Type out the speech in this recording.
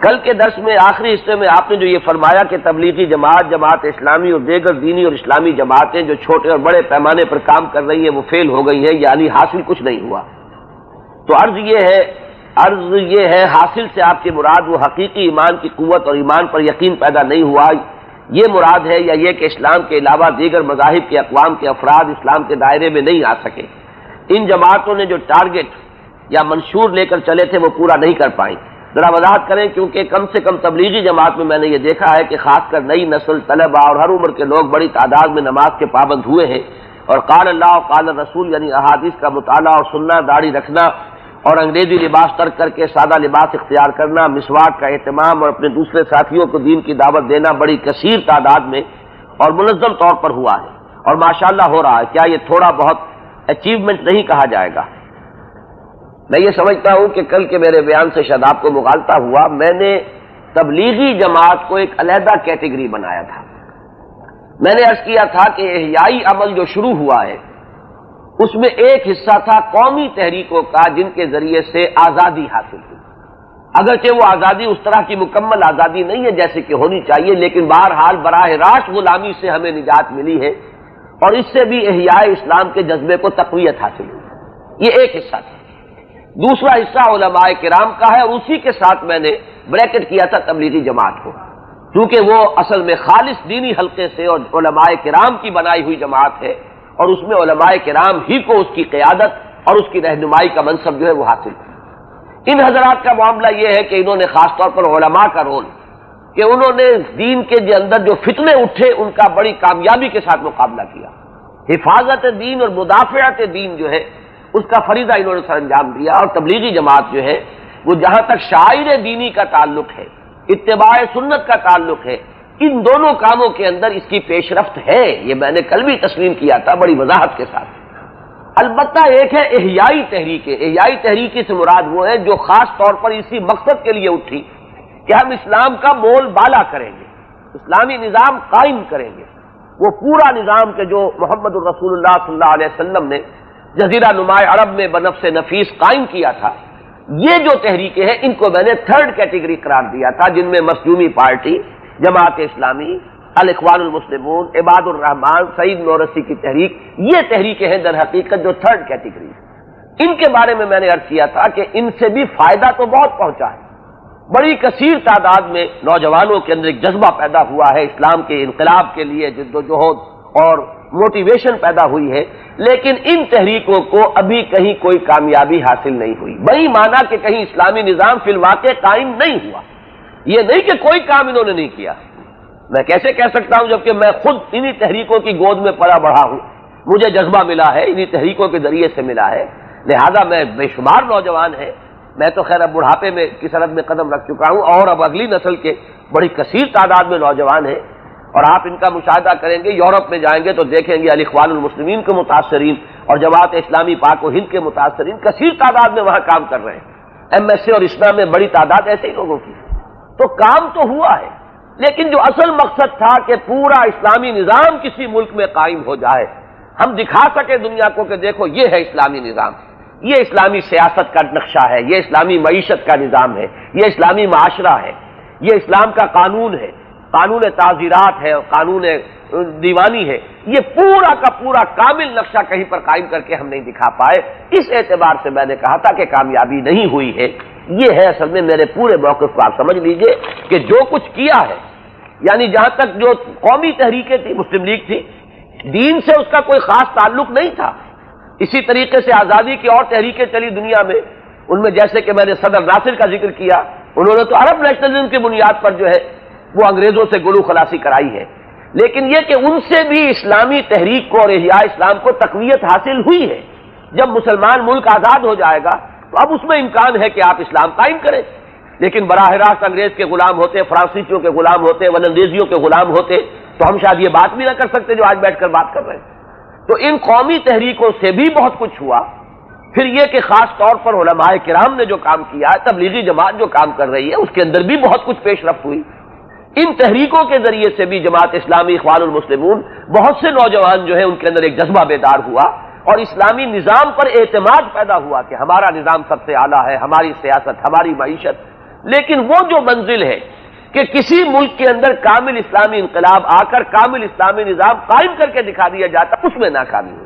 کل کے درس میں آخری حصے میں آپ نے جو یہ فرمایا کہ تبلیغی جماعت، جماعت اسلامی اور دیگر دینی اور اسلامی جماعتیں جو چھوٹے اور بڑے پیمانے پر کام کر رہی ہیں وہ فیل ہو گئی ہیں، یعنی حاصل کچھ نہیں ہوا. تو عرض یہ ہے حاصل سے آپ کی مراد وہ حقیقی ایمان کی قوت اور ایمان پر یقین پیدا نہیں ہوا، یہ مراد ہے، یا یہ کہ اسلام کے علاوہ دیگر مذاہب کے اقوام کے افراد اسلام کے دائرے میں نہیں آ سکے. ان جماعتوں نے جو ٹارگٹ یا منشور لے کر چلے تھے وہ پورا نہیں کر پائیں. ذرا وضاحت کریں، کیونکہ کم سے کم تبلیغی جماعت میں نے یہ دیکھا ہے کہ خاص کر نئی نسل، طلباء اور ہر عمر کے لوگ بڑی تعداد میں نماز کے پابند ہوئے ہیں، اور قال اللہ و قال رسول یعنی احادیث کا مطالعہ اور سننا، داڑھی رکھنا اور انگریزی لباس ترک کر کے سادہ لباس اختیار کرنا، مسواک کا اہتمام اور اپنے دوسرے ساتھیوں کو دین کی دعوت دینا بڑی کثیر تعداد میں اور منظم طور پر ہوا ہے، اور ماشاءاللہ ہو رہا ہے. کیا یہ تھوڑا بہت اچیومنٹ نہیں کہا جائے گا؟ میں یہ سمجھتا ہوں کہ کل کے میرے بیان سے شاید آپ کو مغالطہ ہوا. میں نے تبلیغی جماعت کو ایک علیحدہ کیٹیگری بنایا تھا. میں نے عرض کیا تھا کہ احیائی عمل جو شروع ہوا ہے اس میں ایک حصہ تھا قومی تحریکوں کا جن کے ذریعے سے آزادی حاصل ہوئی. اگرچہ وہ آزادی اس طرح کی مکمل آزادی نہیں ہے جیسے کہ ہونی چاہیے، لیکن بہرحال براہ راست غلامی سے ہمیں نجات ملی ہے، اور اس سے بھی احیاء اسلام کے جذبے کو تقویت حاصل ہوئی. یہ ایک حصہ تھا. دوسرا حصہ علماء کرام کا ہے، اور اسی کے ساتھ میں نے بریکٹ کیا تھا تبلیغی جماعت کو، کیونکہ وہ اصل میں خالص دینی حلقے سے اور علماء کرام کی بنائی ہوئی جماعت ہے، اور اس میں علماء کرام ہی کو اس کی قیادت اور اس کی رہنمائی کا منصب جو ہے وہ حاصل ہے. ان حضرات کا معاملہ یہ ہے کہ انہوں نے خاص طور پر علماء کا رول کہ انہوں نے دین کے اندر جو فتنے اٹھے ان کا بڑی کامیابی کے ساتھ مقابلہ کیا. حفاظت دین اور مدافعت دین جو ہے اس کا فریضہ انہوں نے سر انجام دیا. اور تبلیغی جماعت جو ہے وہ جہاں تک شاعر دینی کا تعلق ہے، اتباع سنت کا تعلق ہے، ان دونوں کاموں کے اندر اس کی پیش رفت ہے. یہ میں نے کل بھی تسلیم کیا تھا بڑی وضاحت کے ساتھ. البتہ ایک ہے احیائی تحریک. احیائی تحریک سے مراد وہ ہے جو خاص طور پر اسی مقصد کے لیے اٹھی کہ ہم اسلام کا مول بالا کریں گے، اسلامی نظام قائم کریں گے. وہ پورا نظام کہ جو محمد الرسول اللہ صلی اللہ علیہ وسلم نے جزیرہ نما عرب میں بنفس نفیس قائم کیا تھا، یہ جو تحریکیں ہیں ان کو میں نے تھرڈ کیٹیگری قرار دیا تھا، جن میں مخدومی پارٹی، جماعت اسلامی، الاخوان المسلمون، عباد الرحمان، سعید نورسی کی تحریک، یہ تحریکیں ہیں در حقیقت جو تھرڈ کیٹیگری. ان کے بارے میں نے عرض کیا تھا کہ ان سے بھی فائدہ تو بہت پہنچا ہے. بڑی کثیر تعداد میں نوجوانوں کے اندر ایک جذبہ پیدا ہوا ہے، اسلام کے انقلاب کے لیے جد و جہد اور موٹیویشن پیدا ہوئی ہے، لیکن ان تحریکوں کو ابھی کہیں کوئی کامیابی حاصل نہیں ہوئی. بڑی مانا کہ کہیں اسلامی نظام فی الواقع قائم نہیں ہوا. یہ نہیں کہ کوئی کام انہوں نے نہیں کیا. میں کیسے کہہ سکتا ہوں جبکہ میں خود انہی تحریکوں کی گود میں پلا بڑھا ہوں، مجھے جذبہ ملا ہے، انہی تحریکوں کے ذریعے سے ملا ہے، لہذا میں بے شمار نوجوان ہیں. میں تو خیر اب بڑھاپے میں کی سرحد میں قدم رکھ چکا ہوں، اور اب اگلی نسل کے بڑی کثیر تعداد میں نوجوان ہیں. اور آپ ان کا مشاہدہ کریں گے، یورپ میں جائیں گے تو دیکھیں گے الاخوان المسلمین کے متاثرین اور جماعت اسلامی پاک و ہند کے متاثرین کثیر تعداد میں وہاں کام کر رہے ہیں. ایم ایس اے اور اسلام میں بڑی تعداد ایسے ہی لوگوں کی. تو کام تو ہوا ہے، لیکن جو اصل مقصد تھا کہ پورا اسلامی نظام کسی ملک میں قائم ہو جائے، ہم دکھا سکے دنیا کو کہ دیکھو یہ ہے اسلامی نظام، یہ اسلامی سیاست کا نقشہ ہے، یہ اسلامی معیشت کا نظام ہے، یہ اسلامی معاشرہ ہے، یہ اسلام کا قانون ہے، قانون تعزیرات ہے اور قانون دیوانی ہے. یہ پورا کا پورا کامل نقشہ کہیں پر قائم کر کے ہم نہیں دکھا پائے. اس اعتبار سے میں نے کہا تھا کہ کامیابی نہیں ہوئی ہے. یہ ہے اصل میں میرے پورے موقف کو. آپ سمجھ لیجئے کہ جو کچھ کیا ہے، یعنی جہاں تک جو قومی تحریکیں تھی، مسلم لیگ تھی، دین سے اس کا کوئی خاص تعلق نہیں تھا. اسی طریقے سے آزادی کی اور تحریکیں چلی دنیا میں، ان میں جیسے کہ میں نے صدر ناصر کا ذکر کیا، انہوں نے تو عرب نیشنلزم کی بنیاد پر جو ہے وہ انگریزوں سے گلو خلاصی کرائی ہے. لیکن یہ کہ ان سے بھی اسلامی تحریک کو اور احیاء اسلام کو تقویت حاصل ہوئی ہے. جب مسلمان ملک آزاد ہو جائے گا تو اب اس میں امکان ہے کہ آپ اسلام قائم کریں، لیکن براہ راست انگریز کے غلام ہوتے، فرانسیسیوں کے غلام ہوتے، ولندیزیوں کے غلام ہوتے تو ہم شاید یہ بات بھی نہ کر سکتے جو آج بیٹھ کر بات کر رہے ہیں. تو ان قومی تحریکوں سے بھی بہت کچھ ہوا. پھر یہ کہ خاص طور پر علماء کرام نے جو کام کیا ہے، تبلیغی جماعت جو کام کر رہی ہے، اس کے اندر بھی بہت کچھ پیش رفت ہوئی. ان تحریکوں کے ذریعے سے بھی جماعت اسلامی، اخوان المسلمون، بہت سے نوجوان جو ہیں ان کے اندر ایک جذبہ بیدار ہوا اور اسلامی نظام پر اعتماد پیدا ہوا کہ ہمارا نظام سب سے اعلیٰ ہے، ہماری سیاست، ہماری معیشت لیکن وہ جو منزل ہے کہ کسی ملک کے اندر کامل اسلامی انقلاب آ کر کامل اسلامی نظام قائم کر کے دکھا دیا جاتا، اس میں ناکامی ہوئی۔